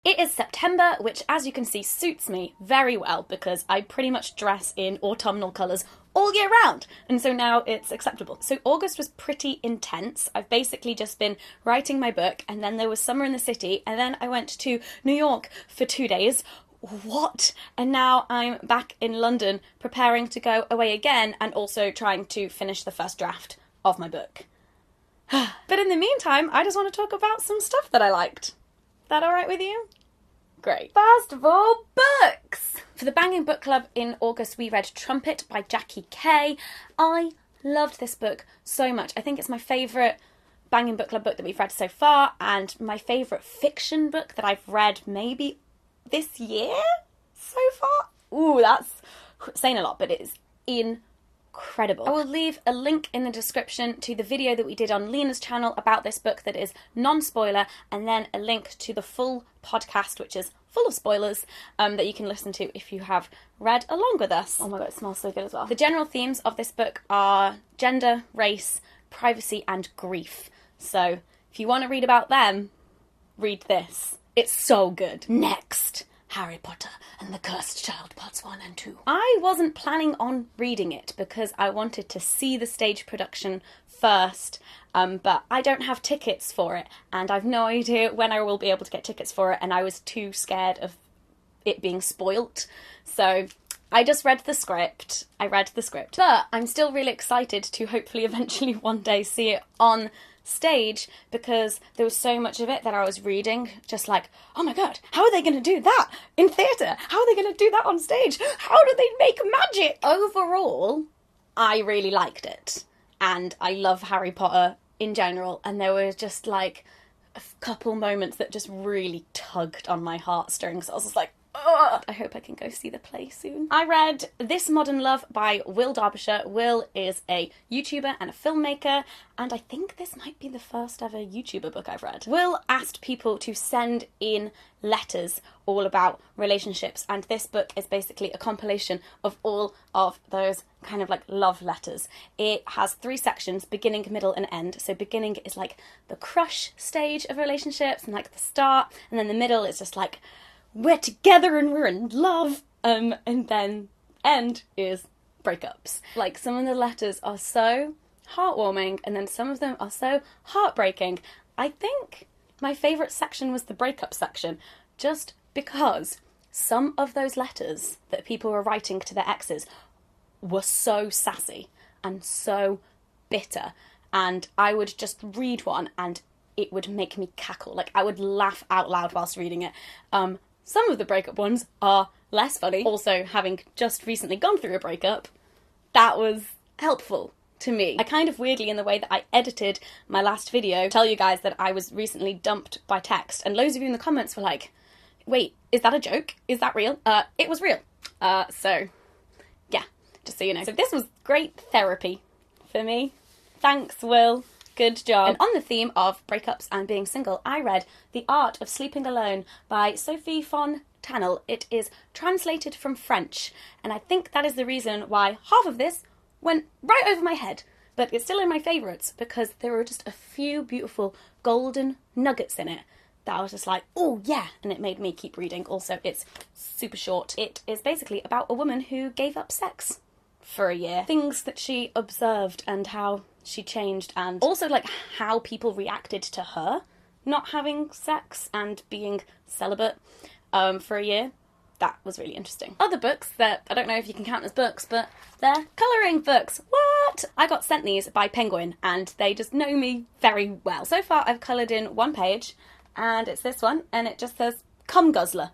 It is September, which as you can see suits me very well because I pretty much dress in autumnal colours all year round, and so now it's acceptable. So August was pretty intense. I've basically just been writing my book, and then there was summer in the city, and then I went to New York for 2 days. What? And now I'm back in London preparing to go away again and also trying to finish the first draft of my book. But in the meantime, I just want to talk about some stuff that I liked. That alright with you? Great. First of all, books! For the Banging Book Club in August, we read Trumpet by Jackie Kay. I loved this book so much. I think it's my favourite Banging Book Club book that we've read so far, and my favourite fiction book that I've read maybe this year so far. Ooh, that's saying a lot, but it is incredible. I will leave a link in the description to the video that we did on Lena's channel about this book that is non-spoiler, and then a link to the full podcast, which is full of spoilers, that you can listen to if you have read along with us. Oh my god, it smells so good as well. The general themes of this book are gender, race, privacy, and grief. So if you want to read about them, read this. It's so good. Next, Harry Potter and the Cursed Child Parts 1 and 2. I wasn't planning on reading it because I wanted to see the stage production first, but I don't have tickets for it, and I've no idea when I will be able to get tickets for it, and I was too scared of it being spoilt. So I just read the script. But I'm still really excited to hopefully eventually one day see it on stage, because there was so much of it that I was reading just like, oh my god, how are they going to do that in theatre? How are they going to do that on stage? How do they make magic? Overall, I really liked it, and I love Harry Potter in general, and there were just like a couple moments that just really tugged on my heartstrings. I was just like, ugh. I hope I can go see the play soon. I read This Modern Love by Will Derbyshire. Will is a YouTuber and a filmmaker, and I think this might be the first ever YouTuber book I've read. Will asked people to send in letters all about relationships, and this book is basically a compilation of all of those kind of like love letters. It has 3 sections, beginning, middle, and end. So beginning is like the crush stage of relationships and like the start, and then the middle is just like, we're together and we're in love, and then end is breakups. Like, some of the letters are so heartwarming, and then some of them are so heartbreaking. I think my favourite section was the breakup section, just because some of those letters that people were writing to their exes were so sassy and so bitter, and I would just read one and it would make me cackle. Like, I would laugh out loud whilst reading it. Some of the breakup ones are less funny. Also, having just recently gone through a breakup, that was helpful to me. I kind of weirdly, in the way that I edited my last video, tell you guys that I was recently dumped by text, and loads of you in the comments were like, wait, is that a joke? Is that real? It was real. So, yeah, just so you know. So this was great therapy for me. Thanks, Will. Good job. And on the theme of breakups and being single, I read The Art of Sleeping Alone by Sophie Fontanelle. It is translated from French, and I think that is the reason why half of this went right over my head, but it's still in my favourites because there were just a few beautiful golden nuggets in it that I was just like, oh yeah, and it made me keep reading. Also, it's super short. It is basically about a woman who gave up sex for a year. Things that she observed and how she changed, and also like how people reacted to her not having sex and being celibate for a year. That was really interesting. Other books that I don't know if you can count as books, but they're colouring books. What? I got sent these by Penguin, and they just know me very well. So far I've coloured in 1 page, and it's this one, and it just says Cum Guzzler.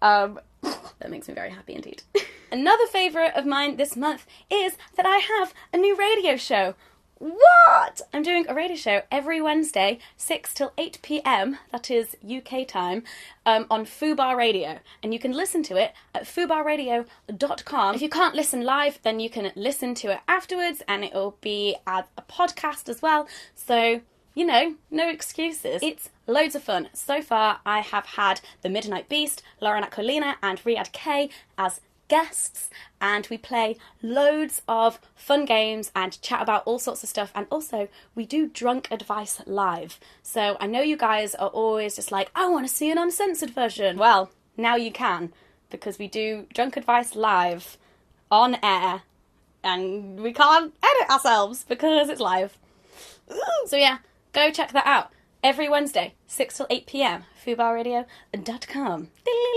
That makes me very happy indeed. Another favourite of mine this month is that I have a new radio show. What? I'm doing a radio show every Wednesday, 6 till 8 p.m, that is UK time, on Fubar Radio. And you can listen to it at fubarradio.com. If you can't listen live, then you can listen to it afterwards, and it will be as a podcast as well. So, you know, no excuses. It's loads of fun. So far, I have had The Midnight Beast, Lauren Aquilina, and Riyadh K as guests, and we play loads of fun games and chat about all sorts of stuff. And also, we do drunk advice live. So I know you guys are always just like, I want to see an uncensored version. Well, now you can, because we do drunk advice live on air, and we can't edit ourselves because it's live. So yeah, go check that out. Every Wednesday, 6 till 8 p.m, fubarradio.com.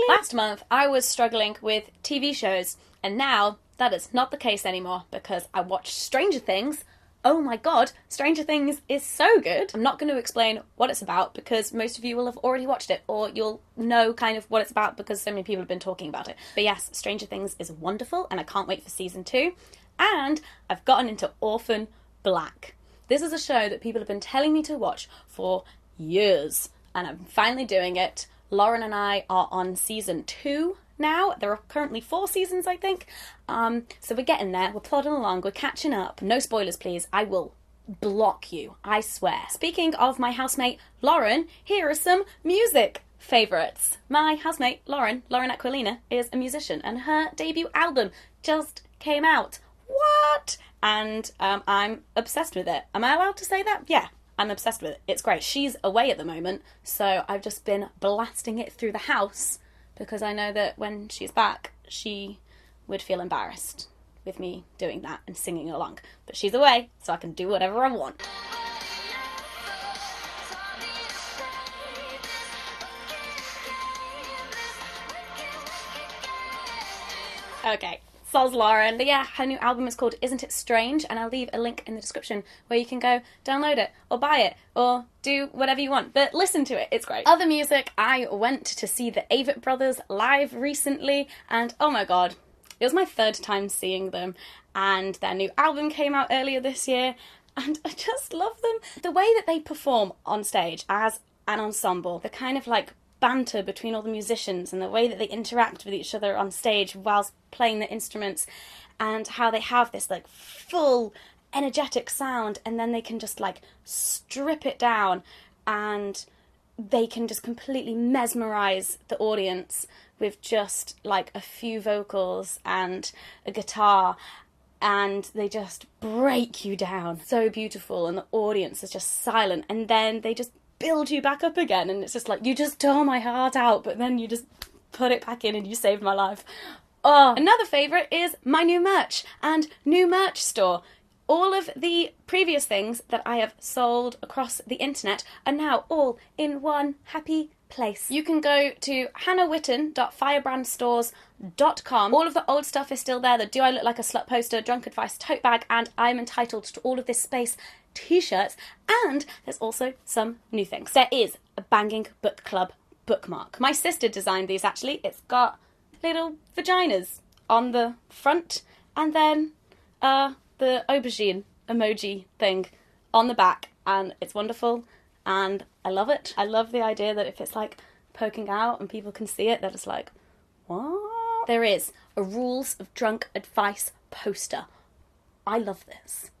Last month, I was struggling with TV shows, and now that is not the case anymore because I watched Stranger Things. Oh my god, Stranger Things is so good. I'm not going to explain what it's about because most of you will have already watched it, or you'll know kind of what it's about because so many people have been talking about it. But yes, Stranger Things is wonderful, and I can't wait for season 2. And I've gotten into Orphan Black. This is a show that people have been telling me to watch for years, and I'm finally doing it. Lauren and I are on season 2 now. There are currently 4 seasons, I think. So we're getting there. We're plodding along. We're catching up. No spoilers, please. I will block you. I swear. Speaking of my housemate, Lauren, here are some music favourites. My housemate, Lauren Aquilina, is a musician, and her debut album just came out. What? And I'm obsessed with it. Am I allowed to say that? Yeah, I'm obsessed with it. It's great. She's away at the moment, so I've just been blasting it through the house because I know that when she's back, she would feel embarrassed with me doing that and singing along. But she's away, so I can do whatever I want. Okay. Soz Lauren. But yeah, her new album is called Isn't It Strange, and I'll leave a link in the description where you can go download it, or buy it, or do whatever you want. But listen to it, it's great. Other music, I went to see the Avett Brothers live recently, and oh my god, it was my 3rd time seeing them, and their new album came out earlier this year, and I just love them. The way that they perform on stage as an ensemble, the kind of like banter between all the musicians and the way that they interact with each other on stage whilst playing the instruments, and how they have this like full energetic sound, and then they can just like strip it down and they can just completely mesmerize the audience with just like a few vocals and a guitar, and they just break you down. So beautiful, and the audience is just silent, and then they just build you back up again, and it's just like, you just tore my heart out, but then you just put it back in and you saved my life. Oh, another favourite is my new merch and new merch store. All of the previous things that I have sold across the internet are now all in one happy place. You can go to hannahwitton.firebrandstores.com. All of the old stuff is still there. The Do I Look Like a Slut poster, Drunk Advice tote bag, and I'm entitled to all of this space t-shirts, and there's also some new things. There is a Banging Book Club bookmark. My sister designed these actually. It's got little vaginas on the front, and then the aubergine emoji thing on the back, and it's wonderful, and I love it. I love the idea that if it's like poking out and people can see it, they're just like, what? There is a Rules of Drunk Advice poster. I love this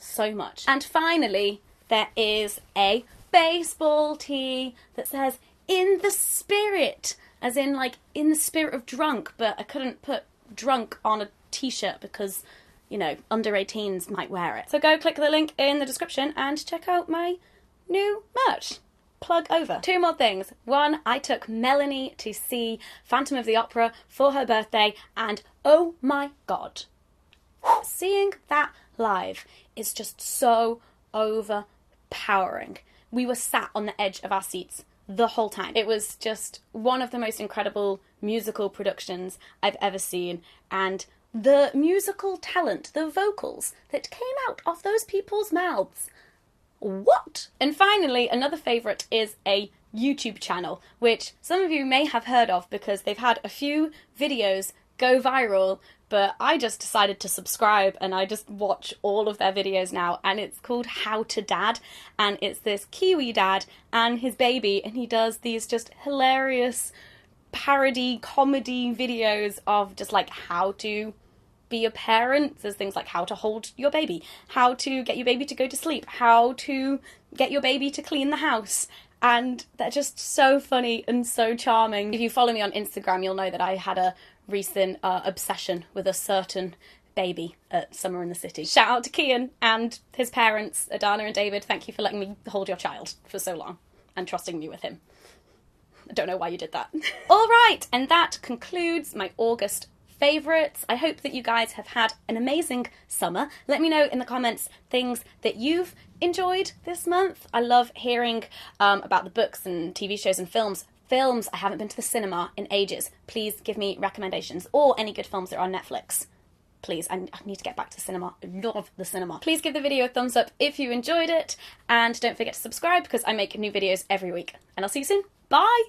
so much. And finally, there is a baseball tee that says in the spirit, as in like in the spirit of drunk, but I couldn't put drunk on a t-shirt because, you know, under 18s might wear it. So go click the link in the description and check out my new merch. Plug over. 2 more things. 1, I took Melanie to see Phantom of the Opera for her birthday, and oh my god, seeing that live is just so overpowering. We were sat on the edge of our seats the whole time. It was just one of the most incredible musical productions I've ever seen, and the musical talent, the vocals that came out of those people's mouths. What? And finally, another favourite is a YouTube channel, which some of you may have heard of because they've had a few videos go viral, but I just decided to subscribe and I just watch all of their videos now, and it's called How to Dad, and it's this Kiwi dad and his baby, and he does these just hilarious parody comedy videos of just like how to be a parent. There's things like how to hold your baby, how to get your baby to go to sleep, how to get your baby to clean the house, and they're just so funny and so charming. If you follow me on Instagram, you'll know that I had a recent obsession with a certain baby at Summer in the City. Shout out to Kian and his parents, Adana and David. Thank you for letting me hold your child for so long and trusting me with him. I don't know why you did that. All right, and that concludes my August favourites. I hope that you guys have had an amazing summer. Let me know in the comments things that you've enjoyed this month. I love hearing about the books and TV shows and films. I haven't been to the cinema in ages. Please give me recommendations, or any good films that are on Netflix. Please, I need to get back to the cinema. I love the cinema. Please give the video a thumbs up if you enjoyed it, and don't forget to subscribe because I make new videos every week. And I'll see you soon. Bye!